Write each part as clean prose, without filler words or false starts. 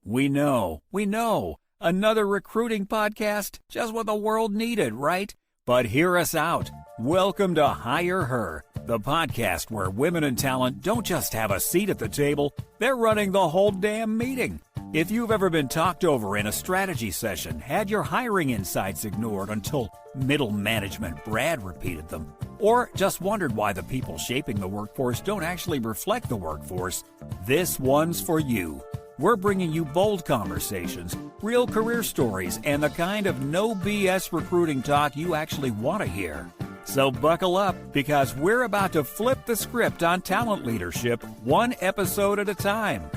We know. Another recruiting podcast, just what the world needed, right? But hear us out. Welcome to HigherHer, the podcast where women in talent don't just have a seat at the table, they're running the whole damn meeting. If you've ever been talked over in a strategy session, had your hiring insights ignored until middle management Brad repeated them, or just wondered why the people shaping the workforce don't actually reflect the workforce, this one's for you. We're bringing you bold conversations, real career stories, and the kind of no BS recruiting talk you actually want to hear. So buckle up, because we're about to flip the script on talent leadership, one episode at a time.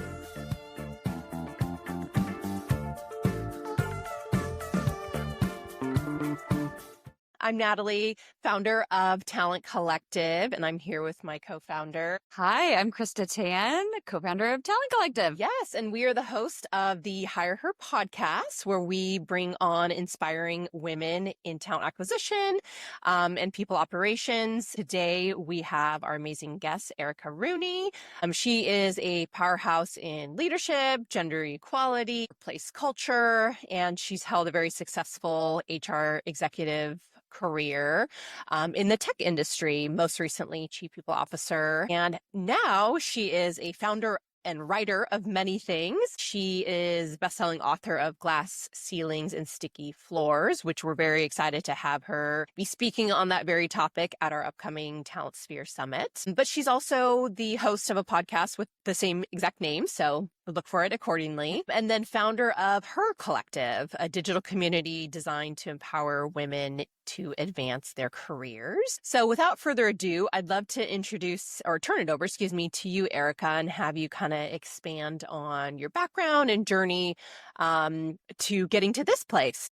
I'm Natalie, founder of Talent Collective, and I'm here with my co-founder. Hi, I'm Krista Tan, co-founder of Talent Collective. Yes, and we are the host of the HigherHer podcast, where we bring on inspiring women in talent acquisition and people operations. Today, we have our amazing guest, Erica Rooney. She is a powerhouse in leadership, gender equality, workplace culture, and she's held a very successful HR executive career in the tech industry, most recently Chief People Officer. And now she is a founder and writer of many things. She is best-selling author of Glass Ceilings and Sticky Floors, which we're very excited to have her be speaking on that very topic at our upcoming Talent Sphere Summit. But she's also the host of a podcast with the same exact name, so look for it accordingly. And then founder of Her Collective, a digital community designed to empower women to advance their careers. So without further ado, I'd love to turn it over to you, Erica, and have you kind of expand on your background and journey to getting to this place.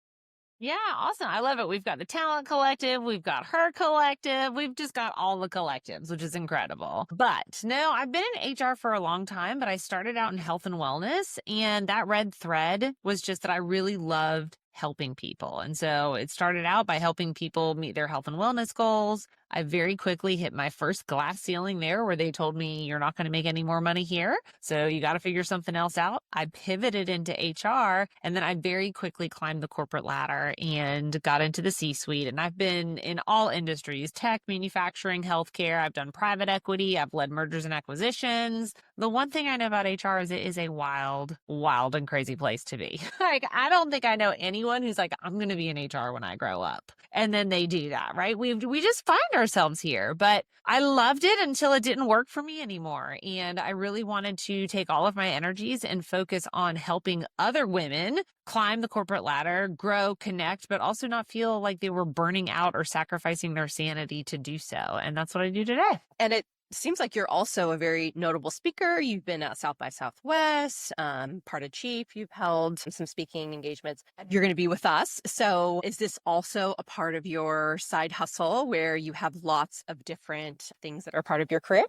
Yeah, awesome. I love it. We've got the Talent Collective. We've got Her Collective. We've just got all the collectives, which is incredible. But no, I've been in HR for a long time, but I started out in health and wellness. And that red thread was just that I really loved helping people. And so it started out by helping people meet their health and wellness goals. I very quickly hit my first glass ceiling there, where they told me, you're not going to make any more money here, so you got to figure something else out. I pivoted into HR, and then I very quickly climbed the corporate ladder and got into the C-suite. And I've been in all industries: tech, manufacturing, healthcare. I've done private equity. I've led mergers and acquisitions. The one thing I know about HR is it is a wild, wild and crazy place to be. Like, I don't think I know anyone who's like, I'm going to be in HR when I grow up. And then they do that, right? We just find ourselves here. But I loved it until it didn't work for me anymore. And I really wanted to take all of my energies and focus on helping other women climb the corporate ladder, grow, connect, but also not feel like they were burning out or sacrificing their sanity to do so. And that's what I do today. And it seems like you're also a very notable speaker. You've been at South by Southwest, part of CHIEF. You've held some speaking engagements. You're going to be with us. So is this also a part of your side hustle, where you have lots of different things that are part of your career?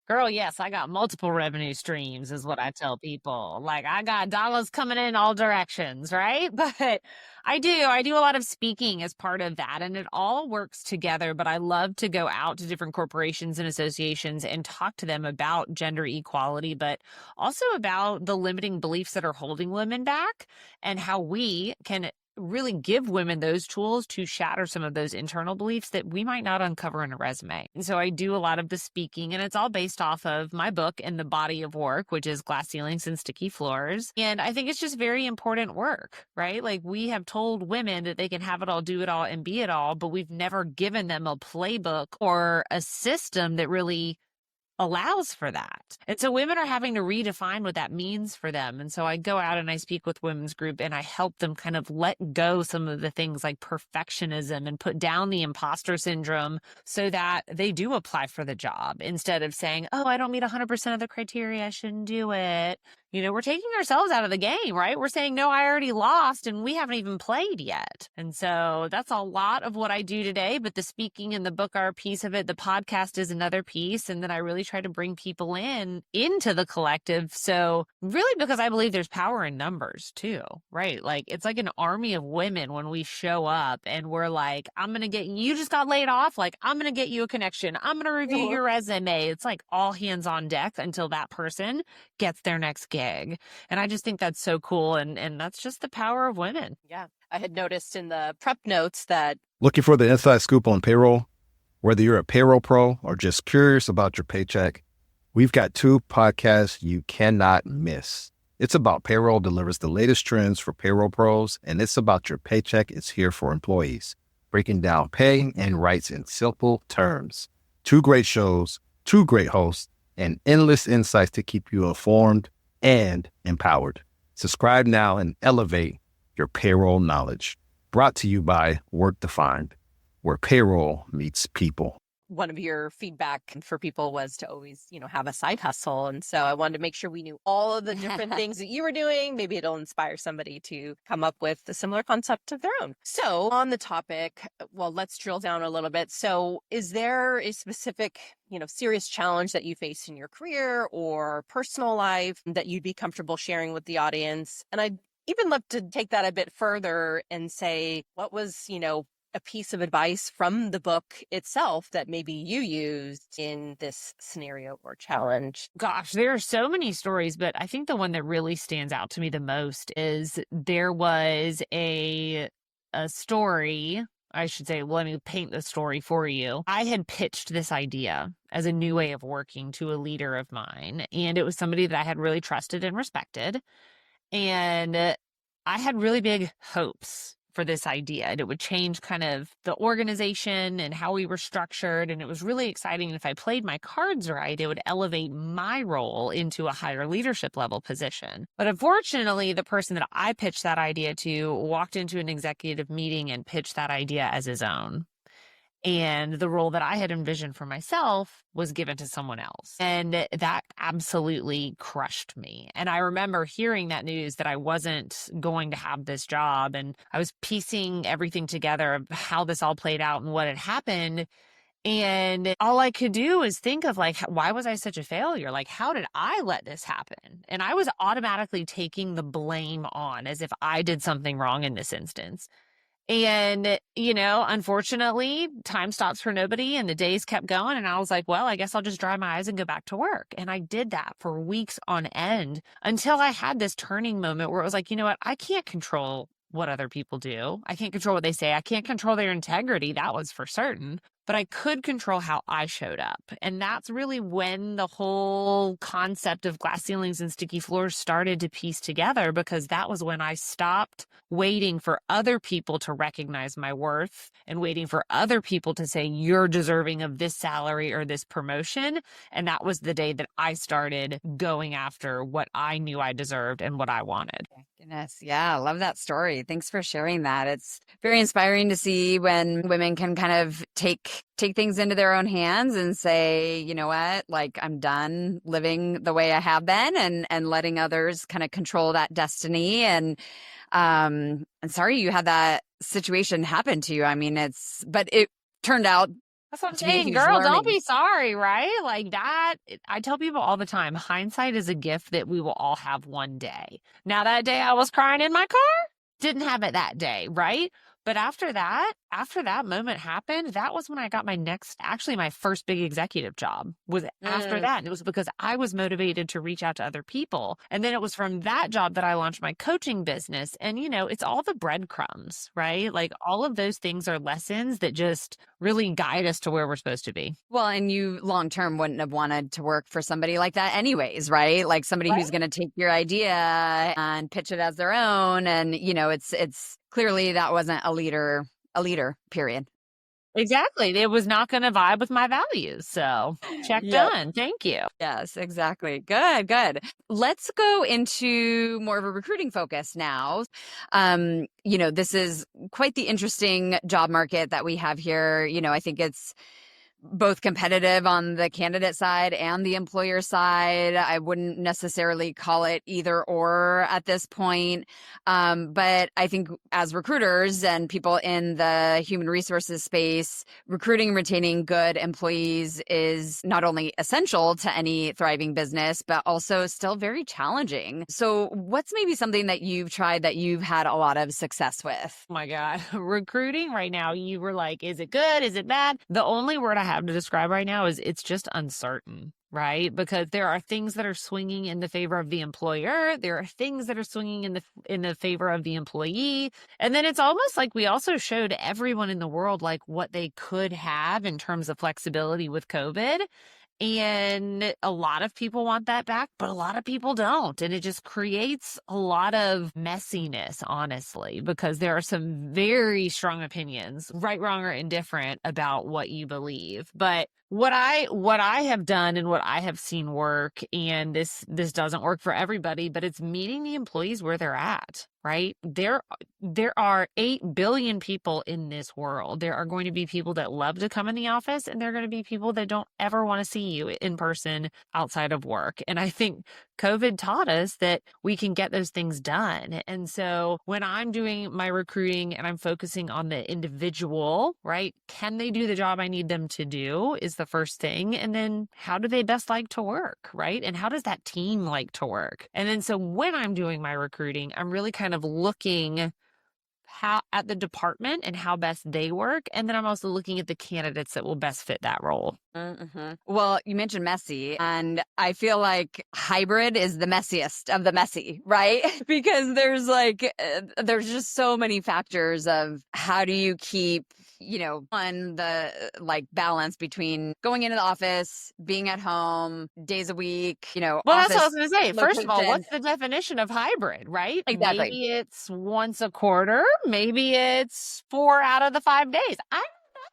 Girl, yes, I got multiple revenue streams is what I tell people. Like, I got dollars coming in all directions, right? But I do a lot of speaking as part of that, and it all works together. But I love to go out to different corporations and associations and talk to them about gender equality, but also about the limiting beliefs that are holding women back, and how we can really give women those tools to shatter some of those internal beliefs that we might not uncover in a resume. And so I do a lot of the speaking, and it's all based off of my book and the body of work, which is Glass Ceilings and Sticky Floors. And I think it's just very important work, right? Like, we have told women that they can have it all, do it all, and be it all, but we've never given them a playbook or a system that really allows for that. And so women are having to redefine what that means for them. And so I go out and I speak with women's group, and I help them kind of let go some of the things like perfectionism and put down the imposter syndrome, so that they do apply for the job instead of saying, oh, I don't meet 100% of the criteria, I shouldn't do it. You know, we're taking ourselves out of the game, right? We're saying, no, I already lost and we haven't even played yet. And so that's a lot of what I do today. But the speaking and the book are a piece of it. The podcast is another piece. And then I really try to bring people into the collective. So really, because I believe there's power in numbers too, right? Like, it's like an army of women when we show up and we're like, I'm going to get, you just got laid off. Like, I'm going to get you a connection. I'm going to review your resume. It's like all hands on deck until that person gets their next gig. gig. And I just think that's so cool. And that's just the power of women. Yeah. I had noticed in the prep notes that Looking for the inside scoop on payroll? Whether you're a payroll pro or just curious about your paycheck, we've got two podcasts you cannot miss. It's About Payroll delivers the latest trends for payroll pros, and It's About Your Paycheck is here for employees, breaking down pay and rights in simple terms. Two great shows, two great hosts, and endless insights to keep you informed and empowered. Subscribe now and elevate your payroll knowledge. Brought to you by Redefine, where payroll meets people. one of your feedback for people was to always, have a side hustle. And so I wanted to make sure we knew all of the different things that you were doing. Maybe it'll inspire somebody to come up with a similar concept of their own. So on the topic, well, let's drill down a little bit. So is there a specific, serious challenge that you faced in your career or personal life that you'd be comfortable sharing with the audience? And I'd even love to take that a bit further and say, what was, a piece of advice from the book itself that maybe you used in this scenario or challenge? Gosh, there are so many stories, but I think the one that really stands out to me the most is there was a story. I should say, let me paint the story for you. I had pitched this idea as a new way of working to a leader of mine, and it was somebody that I had really trusted and respected. And I had really big hopes for this idea, and it would change kind of the organization and how we were structured. And it was really exciting. And if I played my cards right, it would elevate my role into a higher leadership level position. But unfortunately, the person that I pitched that idea to walked into an executive meeting and pitched that idea as his own. And the role that I had envisioned for myself was given to someone else. And that absolutely crushed me. And I remember hearing that news that I wasn't going to have this job. And I was piecing everything together of how this all played out and what had happened. And all I could do is think of why was I such a failure? How did I let this happen? And I was automatically taking the blame on as if I did something wrong in this instance. And, unfortunately, time stops for nobody and the days kept going. And I was like, well, I guess I'll just dry my eyes and go back to work. And I did that for weeks on end until I had this turning moment where it was like, you know what? I can't control what other people do. I can't control what they say. I can't control their integrity. That was for certain. But I could control how I showed up. And that's really when the whole concept of glass ceilings and sticky floors started to piece together, because that was when I stopped waiting for other people to recognize my worth and waiting for other people to say, you're deserving of this salary or this promotion. And that was the day that I started going after what I knew I deserved and what I wanted. Goodness. Yeah. I love that story. Thanks for sharing that. It's very inspiring to see when women can kind of take things into their own hands and say, you know what, I'm done living the way I have been and letting others kind of control that destiny. And sorry you had that situation happen to you. I mean, but it turned out. That's what I'm saying, girl, don't be sorry, right? Like that. I tell people all the time, hindsight is a gift that we will all have one day. Now, that day I was crying in my car, didn't have it that day, right? But after that moment happened, that was when I got my first big executive job was after that. And it was because I was motivated to reach out to other people. And then it was from that job that I launched my coaching business. And, it's all the breadcrumbs, right? All of those things are lessons that just really guide us to where we're supposed to be. Well, and you long-term wouldn't have wanted to work for somebody like that anyways, right? Somebody who's going to take your idea and pitch it as their own. And, it's clearly that wasn't a leader, period. Exactly. It was not going to vibe with my values. So done. Thank you. Yes, exactly. Good. Let's go into more of a recruiting focus now. This is quite the interesting job market that we have here. I think it's both competitive on the candidate side and the employer side. I wouldn't necessarily call it either or at this point. But I think as recruiters and people in the human resources space, recruiting and retaining good employees is not only essential to any thriving business, but also still very challenging. So what's maybe something that you've tried that you've had a lot of success with? Oh my God. Recruiting right now, you were like, is it good? Is it bad? The only word I have have to describe right now is it's just uncertain, right? Because there are things that are swinging in the favor of the employer. There are things that are swinging in the favor of the employee. And then it's almost like we also showed everyone in the world like what they could have in terms of flexibility with COVID. And a lot of people want that back, but a lot of people don't. And it just creates a lot of messiness, honestly, because there are some very strong opinions, right, wrong, or indifferent about what you believe. But what I have done and what I have seen work, and this doesn't work for everybody, but it's meeting the employees where they're at, right? There are 8 billion people in this world. There are going to be people that love to come in the office, and there are going to be people that don't ever want to see you in person outside of work. And I think COVID taught us that we can get those things done. And so when I'm doing my recruiting and I'm focusing on the individual, right? Can they do the job I need them to do is the first thing. And then how do they best like to work, right? And how does that team like to work? And then so when I'm doing my recruiting, I'm really kind of looking at the department and how best they work. And then I'm also looking at the candidates that will best fit that role. Mm-hmm. Well, you mentioned messy, and I feel like hybrid is the messiest of the messy, right? Because there's just so many factors of how do you keep, the balance between going into the office, being at home, days a week, Well, that's what I was going to say. First of all, location. what's the definition of hybrid, right? Exactly. Maybe it's once a quarter. Maybe it's 4 out of the 5 days. I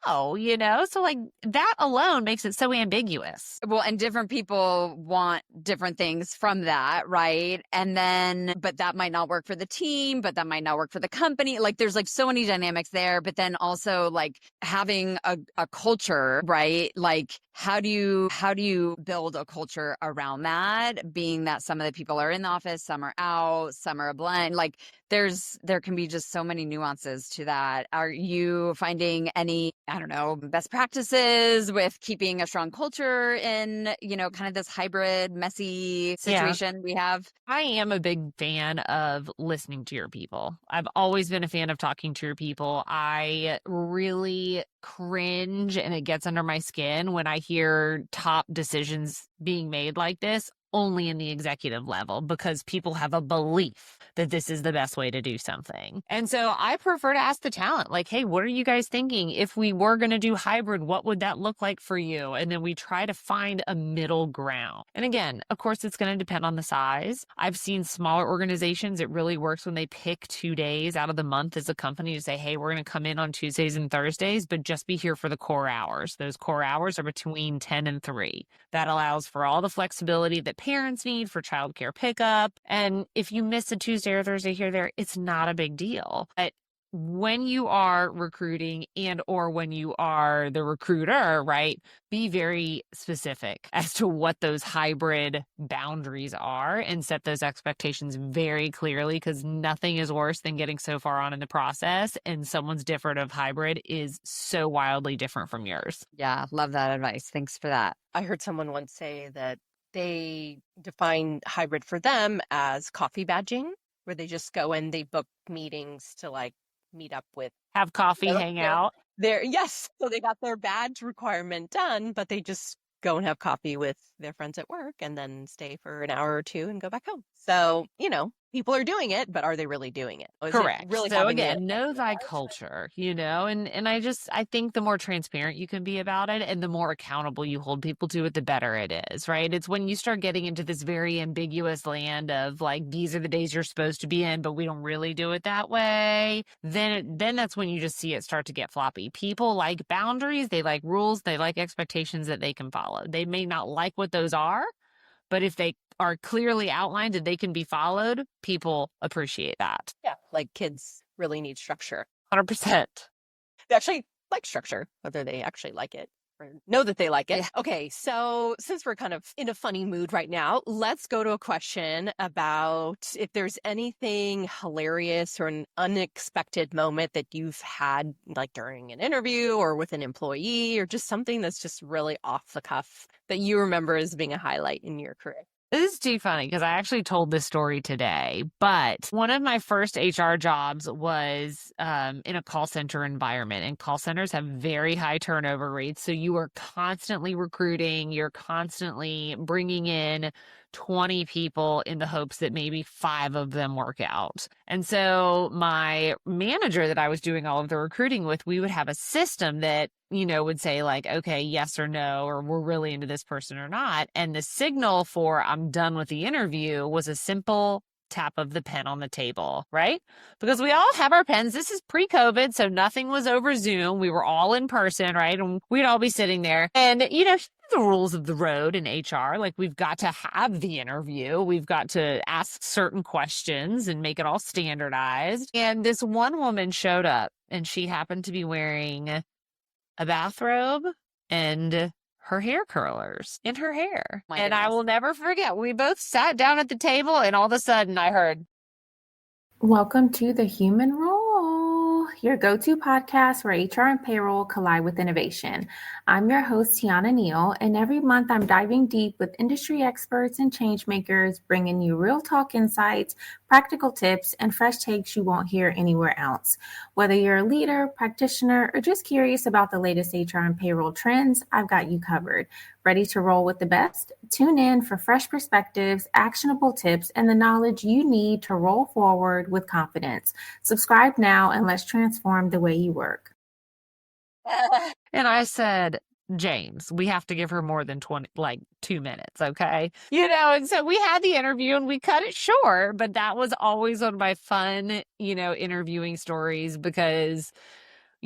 don't know, so like that alone makes it so ambiguous. Well, and different people want different things from that, right? And then, but that might not work for the team, but that might not work for the company. Like there's like so many dynamics there, but then also like having a culture, right? Like how do you build a culture around that? Being that some of the people are in the office, some are out, some are a blend. Like there can be just so many nuances to that. Are you finding any, best practices with keeping a strong culture in, kind of this hybrid, messy situation we have? I am a big fan of listening to your people. I've always been a fan of talking to your people. I really cringe and it gets under my skin when I hear top decisions being made like this only in the executive level because people have a belief that this is the best way to do something. And so I prefer to ask the talent, like, hey, what are you guys thinking? If we were going to do hybrid, what would that look like for you? And then we try to find a middle ground. And again, of course, it's going to depend on the size. I've seen smaller organizations, it really works when they pick 2 days out of the month as a company to say, hey, we're going to come in on Tuesdays and Thursdays, but just be here for the core hours. Those core hours are between 10 and 3. That allows for all the flexibility that parents need for childcare pickup. And if you miss a Tuesday or Thursday here or there, it's not a big deal. But when you are recruiting or when you are the recruiter, right, be very specific as to what those hybrid boundaries are and set those expectations very clearly, because nothing is worse than getting so far on in the process and someone's different of hybrid is so wildly different from yours. Yeah, love that advice. Thanks for that. I heard someone once say that they define hybrid for them as coffee badging, where they just go and they book meetings to like meet up with, have coffee, hang out. Yes. So they got their badge requirement done, but they just go and have coffee with their friends at work and then stay for an hour or two and go back home. So, people are doing it, but are they really doing it? Correct. Really so again, know thy culture, and I think the more transparent you can be about it and the more accountable you hold people to it, the better it is, right? It's when you start getting into this very ambiguous land of like, these are the days you're supposed to be in, but we don't really do it that way. Then that's when you just see it start to get floppy. People like boundaries, they like rules, they like expectations that they can follow. They may not like what those are, but if they are clearly outlined and they can be followed, people appreciate that. Yeah, like kids really need structure. 100%. They actually like structure, whether they actually like it or know that they like it. Yeah. Okay, so since we're kind of in a funny mood right now, let's go to a question about if there's anything hilarious or an unexpected moment that you've had like during an interview or with an employee or just something that's just really off the cuff that you remember as being a highlight in your career. This is too funny because I actually told this story today, but one of my first HR jobs was in a call center environment, and call centers have very high turnover rates. So you are constantly recruiting, you're constantly bringing in 20 people in the hopes that maybe 5 of them work out. And so my manager that I was doing all of the recruiting with, we would have a system that, would say like, okay, yes or no, or we're really into this person or not. And the signal for I'm done with the interview was a simple tap of the pen on the table, right? Because we all have our pens. This is pre-COVID, so nothing was over Zoom. We were all in person, right? And we'd all be sitting there. And, the rules of the road in HR, like we've got to have the interview. We've got to ask certain questions and make it all standardized. And this one woman showed up, and she happened to be wearing a bathrobe and her hair curlers in her hair. My and goodness. I will never forget, we both sat down at the table, and all of a sudden I heard, Welcome to The Human Role, your go-to podcast where HR and payroll collide with innovation. I'm your host, Tiana Neal, and every month I'm diving deep with industry experts and change makers, bringing you real talk insights, practical tips, and fresh takes you won't hear anywhere else. Whether you're a leader, practitioner, or just curious about the latest HR and payroll trends, I've got you covered. Ready to roll with the best? Tune in for fresh perspectives, actionable tips, and the knowledge you need to roll forward with confidence. Subscribe now and let's transform the way you work. and I said, James, we have to give her more than 2 minutes, okay? And so we had the interview and we cut it short, but that was always one of my fun, interviewing stories, because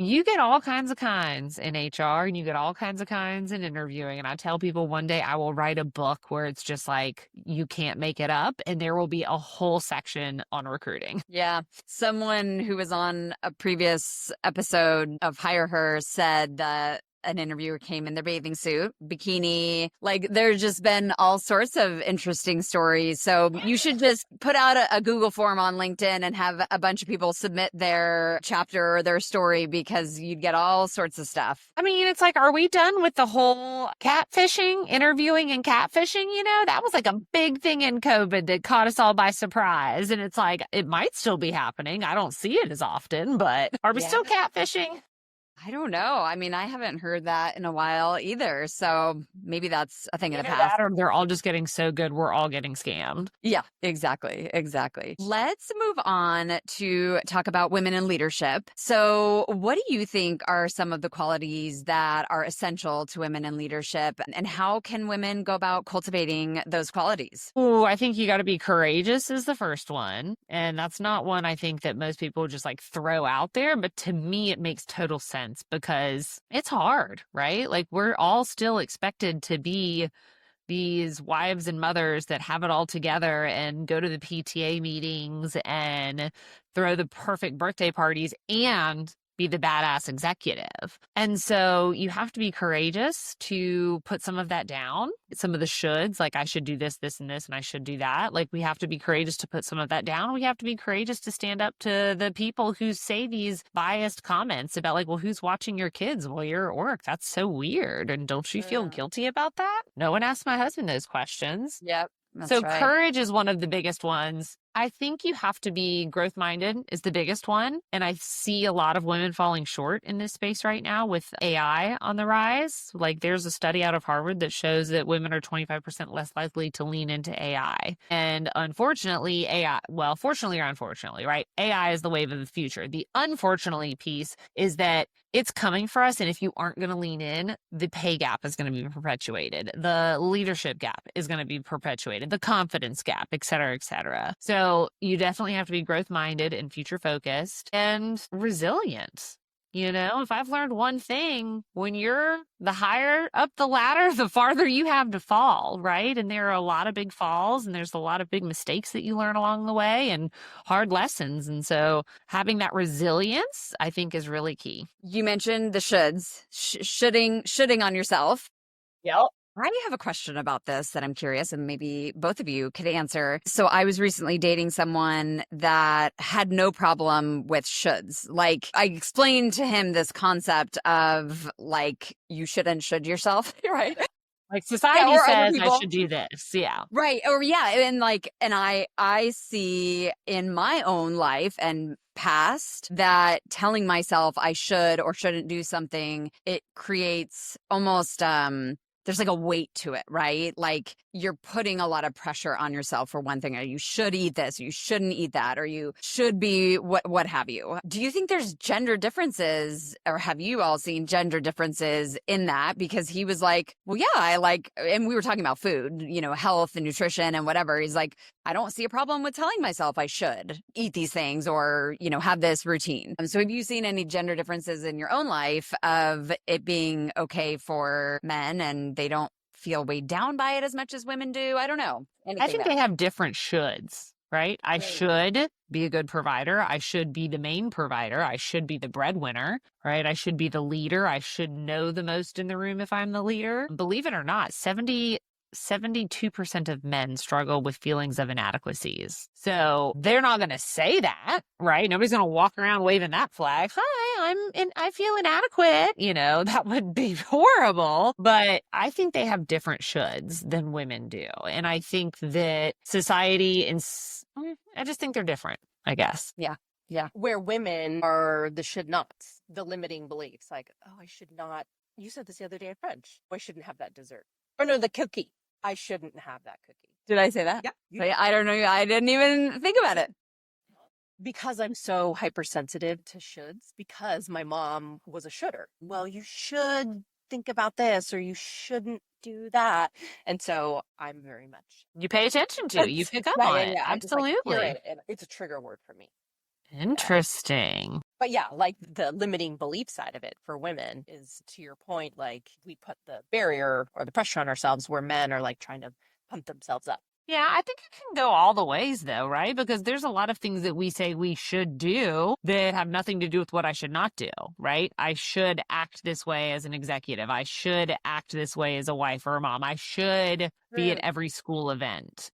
you get all kinds of kinds in HR and you get all kinds of kinds in interviewing. And I tell people one day I will write a book where it's just like, you can't make it up. And there will be a whole section on recruiting. Yeah. Someone who was on a previous episode of HigherHer said that an interviewer came in their bathing suit, bikini. Like, there's just been all sorts of interesting stories. So you should just put out a Google form on LinkedIn and have a bunch of people submit their chapter or their story, because you'd get all sorts of stuff. I mean, it's like, are we done with the whole catfishing, interviewing and catfishing? That was like a big thing in COVID that caught us all by surprise. And it's like, it might still be happening. I don't see it as often, but are we still catfishing? I don't know. I mean, I haven't heard that in a while either. So maybe that's a thing of the Either past. that, or they're all just getting so good, we're all getting scammed. Yeah, exactly. Let's move on to talk about women in leadership. So what do you think are some of the qualities that are essential to women in leadership, and how can women go about cultivating those qualities? Oh, I think you got to be courageous is the first one. And that's not one I think that most people just like throw out there. But to me, it makes total sense, because it's hard, right? Like, we're all still expected to be these wives and mothers that have it all together and go to the PTA meetings and throw the perfect birthday parties and be the badass executive. And so you have to be courageous to put some of that down. Some of the shoulds, like I should do this, this, and this, and I should do that. Like, we have to be courageous to put some of that down. We have to be courageous to stand up to the people who say these biased comments about like, well, who's watching your kids while you're at work? That's so weird. And don't you feel guilty about that? No one asked my husband those questions. Yep. That's So right. courage is one of the biggest ones. I think you have to be growth-minded is the biggest one. And I see a lot of women falling short in this space right now with AI on the rise. Like, there's a study out of Harvard that shows that women are 25% less likely to lean into AI. And unfortunately, fortunately or unfortunately, right? AI is the wave of the future. The unfortunately piece is that it's coming for us. And if you aren't going to lean in, the pay gap is going to be perpetuated. The leadership gap is going to be perpetuated. The confidence gap, et cetera, et cetera. So you definitely have to be growth-minded and future-focused and resilient. If I've learned one thing, when you're the higher up the ladder, the farther you have to fall, right? And there are a lot of big falls, and there's a lot of big mistakes that you learn along the way and hard lessons. And so having that resilience, I think, is really key. You mentioned the shoulds, shoulding on yourself. Yep. I have a question about this that I'm curious, and maybe both of you could answer. So I was recently dating someone that had no problem with shoulds. Like, I explained to him this concept of like, you should and should yourself, right? Like society or other says people. I should do this. Yeah. Right. Or and I see in my own life and past that telling myself I should or shouldn't do something, it creates almost there's like a weight to it, right? Like you're putting a lot of pressure on yourself for one thing, or you should eat this, or you shouldn't eat that, or you should be what have you. Do you think there's gender differences, or have you all seen gender differences in that? Because he was like, well, yeah, I like, and we were talking about food, health and nutrition and whatever. He's like, I don't see a problem with telling myself I should eat these things or, have this routine. So have you seen any gender differences in your own life of it being okay for men and they don't feel weighed down by it as much as women do? I don't know. I think they have different shoulds, right? I should be a good provider. I should be the main provider. I should be the breadwinner, right? I should be the leader. I should know the most in the room if I'm the leader. Believe it or not, 72% of men struggle with feelings of inadequacies. So they're not going to say that, right? Nobody's going to walk around waving that flag. Hi, I feel inadequate. That would be horrible. But I think they have different shoulds than women do. And I think that society, I just think they're different, I guess. Yeah. Yeah. Where women are the should nots, the limiting beliefs. Like, I should not. You said this the other day at French. I shouldn't have that dessert. Or no, the cookie. I shouldn't have that cookie. Did I say that? Yeah. I don't know. I didn't even think about it. Because I'm so hypersensitive to shoulds, because my mom was a shoulder. Well, you should think about this, or you shouldn't do that. And so I'm very much. You pay attention to it. You pick up on it. Absolutely. Hear it, and it's a trigger word for me. Interesting. But yeah, like the limiting belief side of it for women is, to your point, like we put the barrier or the pressure on ourselves where men are like trying to pump themselves up. Yeah, I think it can go all the ways though, right? Because there's a lot of things that we say we should do that have nothing to do with what I should not do, right? I should act this way as an executive. I should act this way as a wife or a mom. I should be at every school event.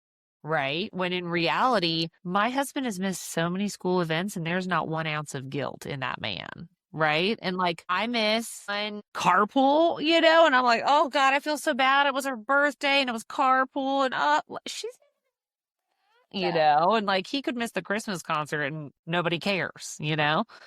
Right? When in reality, my husband has missed so many school events and there's not 1 ounce of guilt in that man. Right? And like I miss carpool, and I'm like, oh God, I feel so bad. It was her birthday and it was carpool and she's and like he could miss the Christmas concert and nobody cares,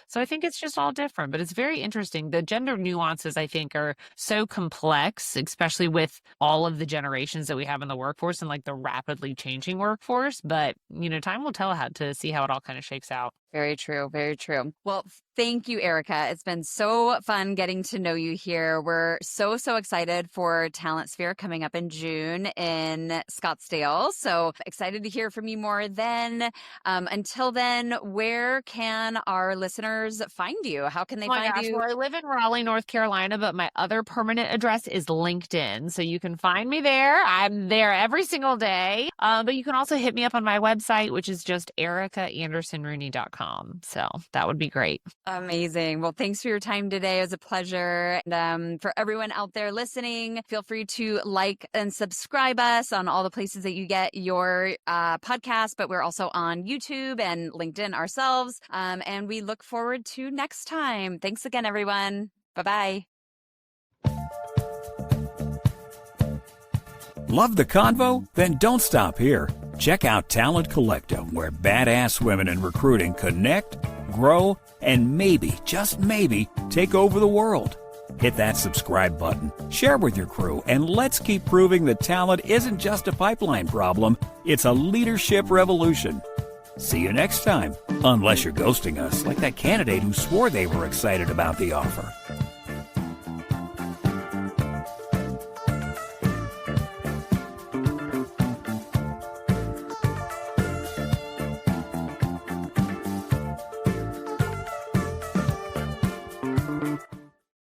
So I think it's just all different, but it's very interesting. The gender nuances, I think, are so complex, especially with all of the generations that we have in the workforce and like the rapidly changing workforce. But, time will tell to see how it all kind of shakes out. Very true. Very true. Well, thank you, Erica. It's been so fun getting to know you here. We're so excited for Talent Sphere coming up in June in Scottsdale. So excited to hear from you more then. Until then, where can our listeners find you? How can they find you? Well, I live in Raleigh, North Carolina, but my other permanent address is LinkedIn. So you can find me there. I'm there every single day. But you can also hit me up on my website, which is just ericaandersonrooney.com. So that would be great. Amazing. Well, thanks for your time today. It was a pleasure. And for everyone out there listening, feel free to like and subscribe us on all the places that you get your podcast, but we're also on YouTube and LinkedIn ourselves. And we look forward to next time. Thanks again, everyone. Bye-bye. Love the convo? Then don't stop here. Check out Talent Collective, where badass women in recruiting connect, grow, and maybe, just maybe, take over the world. Hit that subscribe button, share with your crew, and let's keep proving that talent isn't just a pipeline problem, it's a leadership revolution. See you next time, unless you're ghosting us like that candidate who swore they were excited about the offer.